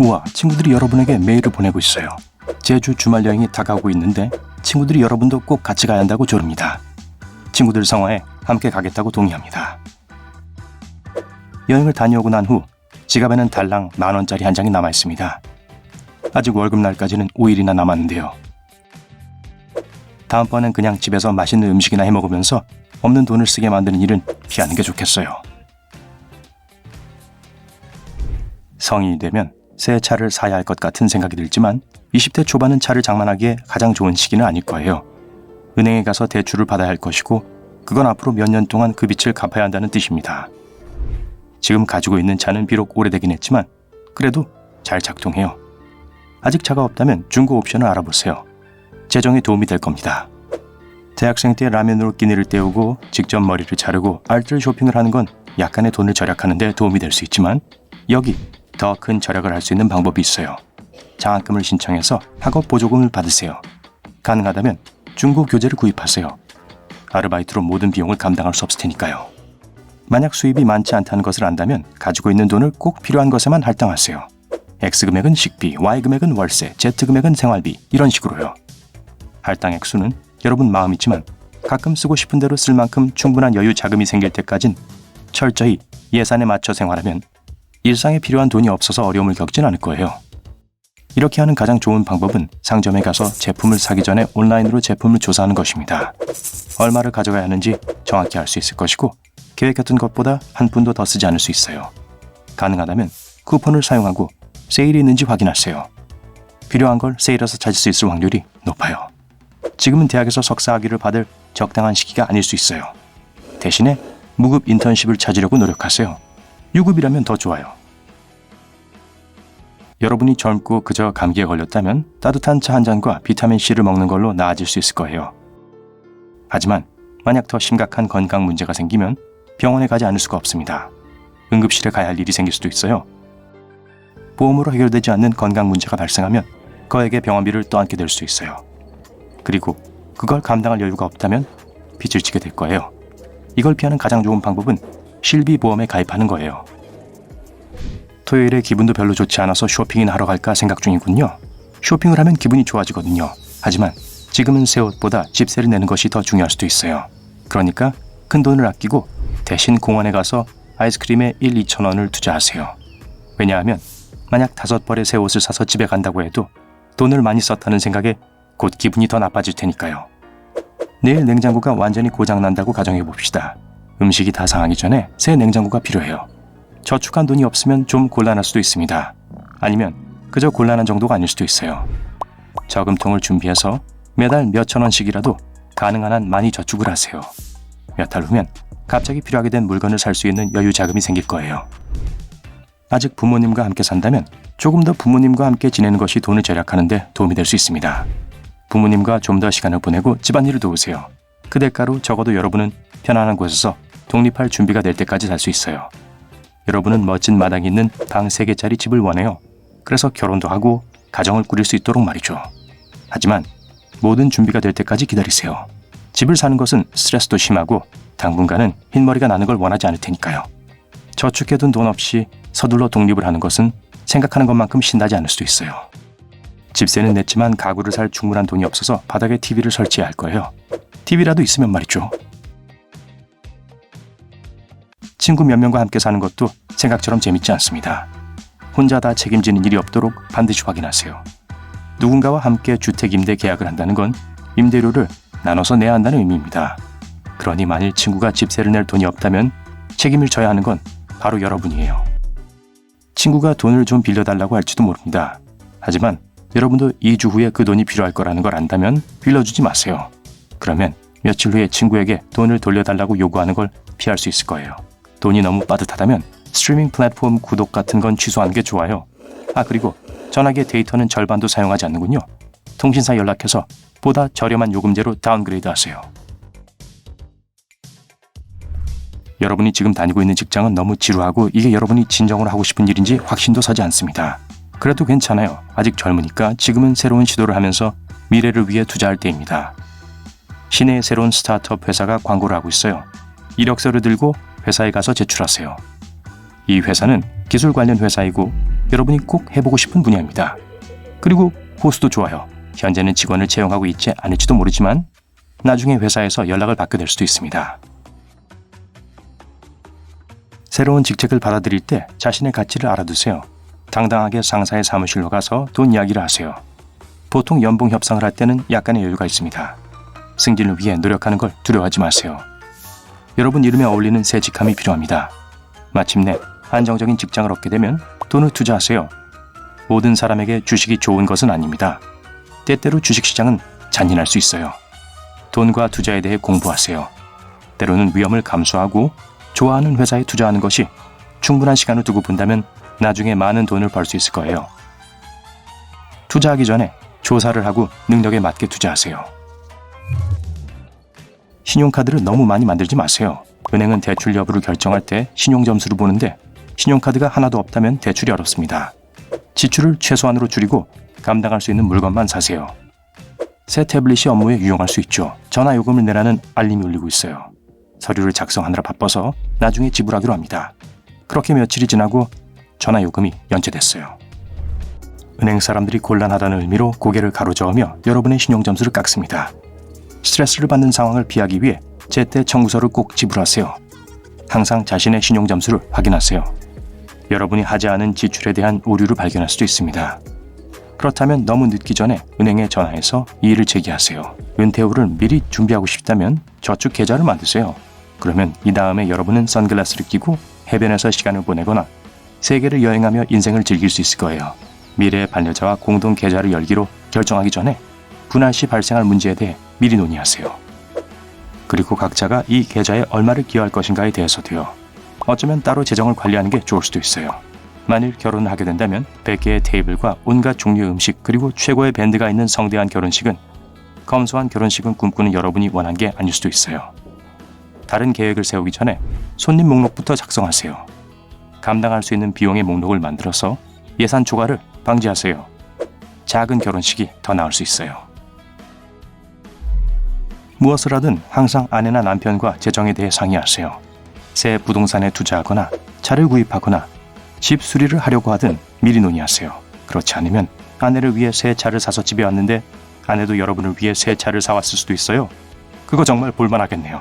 우와, 친구들이 여러분에게 메일을 보내고 있어요. 제주 주말 여행이 다가오고 있는데 친구들이 여러분도 꼭 같이 가야 한다고 조릅니다. 친구들 성화에 함께 가겠다고 동의합니다. 여행을 다녀오고 난 후 지갑에는 달랑 10,000원짜리 한 장이 남아 있습니다. 아직 월급날까지는 5일이나 남았는데요. 다음번엔 그냥 집에서 맛있는 음식이나 해 먹으면서 없는 돈을 쓰게 만드는 일은 피하는 게 좋겠어요. 성인이 되면 새 차를 사야 할 것 같은 생각이 들지만 20대 초반은 차를 장만하기에 가장 좋은 시기는 아닐 거예요. 은행에 가서 대출을 받아야 할 것이고 그건 앞으로 몇 년 동안 그 빚을 갚아야 한다는 뜻입니다. 지금 가지고 있는 차는 비록 오래되긴 했지만 그래도 잘 작동해요. 아직 차가 없다면 중고 옵션을 알아보세요. 재정에 도움이 될 겁니다. 대학생 때 라면으로 끼니를 때우고 직접 머리를 자르고 알뜰 쇼핑을 하는 건 약간의 돈을 절약하는 데 도움이 될 수 있지만 여기 더 큰 절약을 할 수 있는 방법이 있어요. 장학금을 신청해서 학업 보조금을 받으세요. 가능하다면 중고 교재를 구입하세요. 아르바이트로 모든 비용을 감당할 수 없을 테니까요. 만약 수입이 많지 않다는 것을 안다면 가지고 있는 돈을 꼭 필요한 것에만 할당하세요. X금액은 식비, Y금액은 월세, Z금액은 생활비 이런 식으로요. 할당 액수는 여러분 마음이지만 가끔 쓰고 싶은 대로 쓸 만큼 충분한 여유 자금이 생길 때까진 철저히 예산에 맞춰 생활하면 일상에 필요한 돈이 없어서 어려움을 겪진 않을 거예요. 이렇게 하는 가장 좋은 방법은 상점에 가서 제품을 사기 전에 온라인으로 제품을 조사하는 것입니다. 얼마를 가져가야 하는지 정확히 알 수 있을 것이고 계획했던 것보다 한 푼도 더 쓰지 않을 수 있어요. 가능하다면 쿠폰을 사용하고 세일이 있는지 확인하세요. 필요한 걸 세일해서 찾을 수 있을 확률이 높아요. 지금은 대학에서 석사학위를 받을 적당한 시기가 아닐 수 있어요. 대신에 무급 인턴십을 찾으려고 노력하세요. 유급이라면 더 좋아요. 여러분이 젊고 그저 감기에 걸렸다면 따뜻한 차 한 잔과 비타민C를 먹는 걸로 나아질 수 있을 거예요. 하지만 만약 더 심각한 건강 문제가 생기면 병원에 가지 않을 수가 없습니다. 응급실에 가야 할 일이 생길 수도 있어요. 보험으로 해결되지 않는 건강 문제가 발생하면 거액의 병원비를 떠안게 될 수 있어요. 그리고 그걸 감당할 여유가 없다면 빚을 지게 될 거예요. 이걸 피하는 가장 좋은 방법은 실비보험에 가입하는 거예요. 토요일에 기분도 별로 좋지 않아서 쇼핑이나 하러 갈까 생각 중이군요. 쇼핑을 하면 기분이 좋아지거든요. 하지만 지금은 새 옷보다 집세를 내는 것이 더 중요할 수도 있어요. 그러니까 큰 돈을 아끼고 대신 공원에 가서 아이스크림에 1-2,000원을 투자하세요. 왜냐하면 만약 5벌의 새 옷을 사서 집에 간다고 해도 돈을 많이 썼다는 생각에 곧 기분이 더 나빠질 테니까요. 내일 냉장고가 완전히 고장난다고 가정해 봅시다. 음식이 다 상하기 전에 새 냉장고가 필요해요. 저축한 돈이 없으면 좀 곤란할 수도 있습니다. 아니면 그저 곤란한 정도가 아닐 수도 있어요. 저금통을 준비해서 매달 몇천 원씩이라도 가능한 한 많이 저축을 하세요. 몇 달 후면 갑자기 필요하게 된 물건을 살 수 있는 여유 자금이 생길 거예요. 아직 부모님과 함께 산다면 조금 더 부모님과 함께 지내는 것이 돈을 절약하는 데 도움이 될 수 있습니다. 부모님과 좀 더 시간을 보내고 집안일을 도우세요. 그 대가로 적어도 여러분은 편안한 곳에서 독립할 준비가 될 때까지 살 수 있어요. 여러분은 멋진 마당이 있는 방 3개짜리 집을 원해요. 그래서 결혼도 하고 가정을 꾸릴 수 있도록 말이죠. 하지만 모든 준비가 될 때까지 기다리세요. 집을 사는 것은 스트레스도 심하고 당분간은 흰머리가 나는 걸 원하지 않을 테니까요. 저축해둔 돈 없이 서둘러 독립을 하는 것은 생각하는 것만큼 신나지 않을 수도 있어요. 집세는 냈지만 가구를 살 충분한 돈이 없어서 바닥에 TV를 설치해야 할 거예요. TV라도 있으면 말이죠. 친구 몇 명과 함께 사는 것도 생각처럼 재밌지 않습니다. 혼자 다 책임지는 일이 없도록 반드시 확인하세요. 누군가와 함께 주택 임대 계약을 한다는 건 임대료를 나눠서 내야 한다는 의미입니다. 그러니 만일 친구가 집세를 낼 돈이 없다면 책임을 져야 하는 건 바로 여러분이에요. 친구가 돈을 좀 빌려달라고 할지도 모릅니다. 하지만 여러분도 2주 후에 그 돈이 필요할 거라는 걸 안다면 빌려주지 마세요. 그러면 며칠 후에 친구에게 돈을 돌려달라고 요구하는 걸 피할 수 있을 거예요. 돈이 너무 빠듯하다면 스트리밍 플랫폼 구독 같은 건 취소하는 게 좋아요. 그리고 전화기 데이터는 절반도 사용하지 않는군요. 통신사 연락해서 보다 저렴한 요금제로 다운그레이드 하세요. 여러분이 지금 다니고 있는 직장은 너무 지루하고 이게 여러분이 진정으로 하고 싶은 일인지 확신도 서지 않습니다. 그래도 괜찮아요. 아직 젊으니까 지금은 새로운 시도를 하면서 미래를 위해 투자할 때입니다. 시내의 새로운 스타트업 회사가 광고를 하고 있어요. 이력서를 들고 회사에 가서 제출하세요. 이 회사는 기술 관련 회사이고 여러분이 꼭 해보고 싶은 분야입니다. 그리고 보수도 좋아요. 현재는 직원을 채용하고 있지 않을지도 모르지만 나중에 회사에서 연락을 받게 될 수도 있습니다. 새로운 직책을 받아들일 때 자신의 가치를 알아두세요. 당당하게 상사의 사무실로 가서 돈 이야기를 하세요. 보통 연봉 협상을 할 때는 약간의 여유가 있습니다. 승진을 위해 노력하는 걸 두려워하지 마세요. 여러분 이름에 어울리는 새 직함이 필요합니다. 마침내 안정적인 직장을 얻게 되면 돈을 투자하세요. 모든 사람에게 주식이 좋은 것은 아닙니다. 때때로 주식시장은 잔인할 수 있어요. 돈과 투자에 대해 공부하세요. 때로는 위험을 감수하고 좋아하는 회사에 투자하는 것이 충분한 시간을 두고 본다면 나중에 많은 돈을 벌 수 있을 거예요. 투자하기 전에 조사를 하고 능력에 맞게 투자하세요. 신용카드를 너무 많이 만들지 마세요. 은행은 대출 여부를 결정할 때 신용점수를 보는데 신용카드가 하나도 없다면 대출이 어렵습니다. 지출을 최소한으로 줄이고 감당할 수 있는 물건만 사세요. 새 태블릿이 업무에 유용할 수 있죠. 전화 요금을 내라는 알림이 울리고 있어요. 서류를 작성하느라 바빠서 나중에 지불하기로 합니다. 그렇게 며칠이 지나고 전화 요금이 연체됐어요. 은행 사람들이 곤란하다는 의미로 고개를 가로저으며 여러분의 신용점수를 깎습니다. 스트레스를 받는 상황을 피하기 위해 제때 청구서를 꼭 지불하세요. 항상 자신의 신용점수를 확인하세요. 여러분이 하지 않은 지출에 대한 오류를 발견할 수도 있습니다. 그렇다면 너무 늦기 전에 은행에 전화해서 이의를 제기하세요. 은퇴 후를 미리 준비하고 싶다면 저축 계좌를 만드세요. 그러면 이 다음에 여러분은 선글라스를 끼고 해변에서 시간을 보내거나 세계를 여행하며 인생을 즐길 수 있을 거예요. 미래의 반려자와 공동 계좌를 열기로 결정하기 전에 분할 시 발생할 문제에 대해 미리 논의하세요. 그리고 각자가 이 계좌에 얼마를 기여할 것인가에 대해서도요. 어쩌면 따로 재정을 관리하는 게 좋을 수도 있어요. 만일 결혼을 하게 된다면 100개의 테이블과 온갖 종류의 음식 그리고 최고의 밴드가 있는 성대한 결혼식은 검소한 결혼식은 꿈꾸는 여러분이 원한 게 아닐 수도 있어요. 다른 계획을 세우기 전에 손님 목록부터 작성하세요. 감당할 수 있는 비용의 목록을 만들어서 예산 초과를 방지하세요. 작은 결혼식이 더 나을 수 있어요. 무엇을 하든 항상 아내나 남편과 재정에 대해 상의하세요. 새 부동산에 투자하거나 차를 구입하거나 집 수리를 하려고 하든 미리 논의하세요. 그렇지 않으면 아내를 위해 새 차를 사서 집에 왔는데 아내도 여러분을 위해 새 차를 사왔을 수도 있어요. 그거 정말 볼만하겠네요.